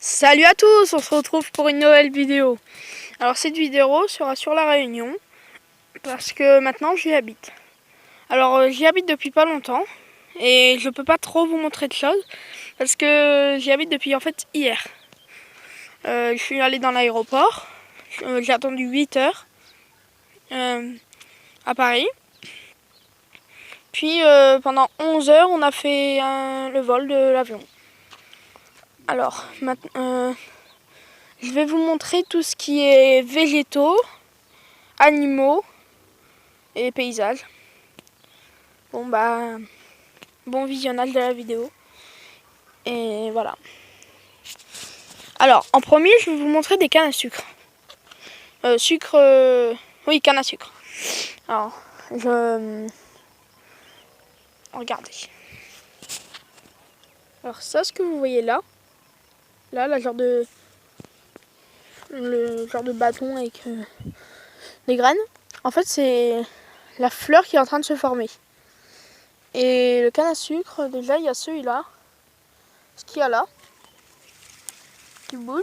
Salut à tous, on se retrouve pour une nouvelle vidéo. Alors cette vidéo sera sur la Réunion, parce que maintenant j'y habite. Alors j'y habite depuis pas longtemps, et je peux pas trop vous montrer de choses, parce que j'y habite depuis en fait hier. Je suis allé dans l'aéroport, j'ai attendu 8 heures à Paris. Puis pendant 11 heures on a fait le vol de l'avion. Alors maintenant... je vais vous montrer tout ce qui est végétaux, animaux et paysages. Bon visionnage de la vidéo. Et voilà. Alors, en premier, je vais vous montrer des cannes à sucre. Oui, canne à sucre. Alors, regardez. Alors ça, ce que vous voyez là, le genre de bâton avec des graines, en fait, c'est la fleur qui est en train de se former. Et le canne à sucre, déjà, il y a celui-là, ce qu'il y a là, qui bouge.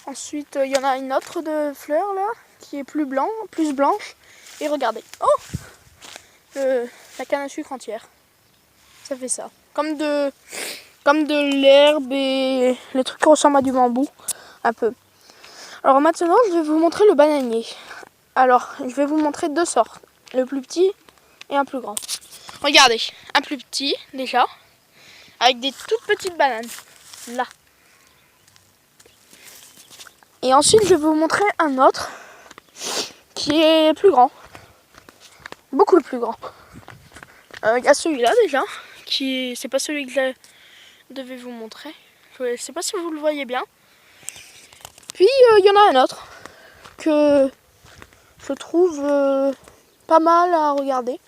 Ensuite, il y en a une autre de fleur là, qui est plus blanche. Et regardez, la canne à sucre entière. Ça fait ça. Comme de l'herbe et le truc qui ressemble à du bambou, un peu. Alors maintenant, je vais vous montrer le bananier. Alors, je vais vous montrer deux sortes, le plus petit et un plus grand. Regardez, un plus petit déjà, avec des toutes petites bananes, là. Et ensuite, je vais vous montrer un autre qui est plus grand, beaucoup plus grand. Il y a celui-là déjà, c'est pas celui que je devais vous montrer. Je sais pas si vous le voyez bien. Puis il y en a un autre que je trouve pas mal à regarder.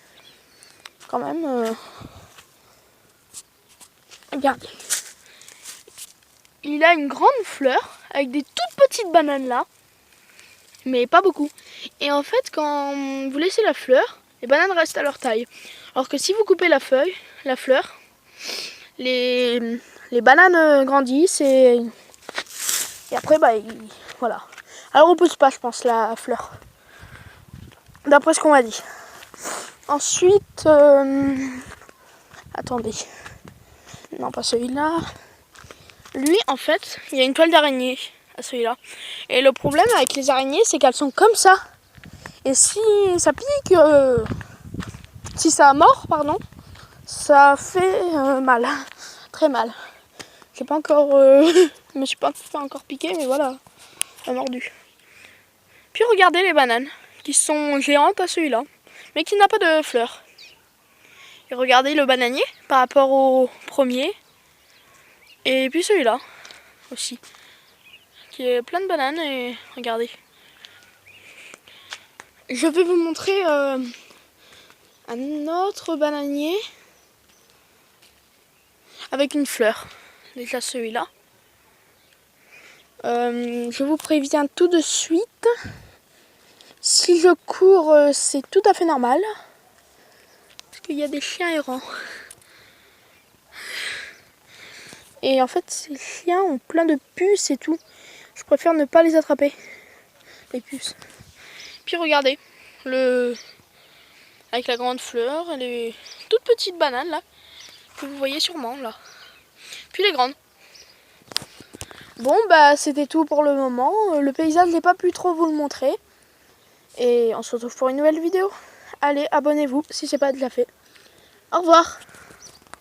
Quand même. Regardez. Il a une grande fleur avec des toutes petites bananes là, mais pas beaucoup. Et en fait, quand vous laissez la fleur, les bananes restent à leur taille. Alors que si vous coupez la fleur, les bananes grandissent et après, voilà. Alors on pousse pas, je pense, la fleur. D'après ce qu'on m'a dit. Ensuite, attendez. Non, pas celui-là. Lui, en fait, il y a une toile d'araignée à celui-là. Et le problème avec les araignées, c'est qu'elles sont comme ça. Et si ça pique, si ça mord, pardon, ça fait mal, très mal. J'ai pas encore, je me suis pas fait encore piquer, mais voilà, elle a mordu. Puis regardez les bananes, qui sont géantes à celui-là, mais qui n'a pas de fleurs. Et regardez le bananier par rapport au premier, et puis celui-là aussi, qui est plein de bananes. Et regardez. Je vais vous montrer un autre bananier avec une fleur. Déjà celui-là. Je vous préviens tout de suite. Si je cours, c'est tout à fait normal. Parce qu'il y a des chiens errants. Et en fait, ces chiens ont plein de puces et tout. Je préfère ne pas les attraper, les puces. Puis regardez, avec la grande fleur, les toutes petites bananes là, que vous voyez sûrement là. Puis les grandes. Bon, c'était tout pour le moment. Le paysage, j'ai pas pu trop vous le montrer. Et on se retrouve pour une nouvelle vidéo. Allez, abonnez-vous si c'est pas déjà fait. Au revoir.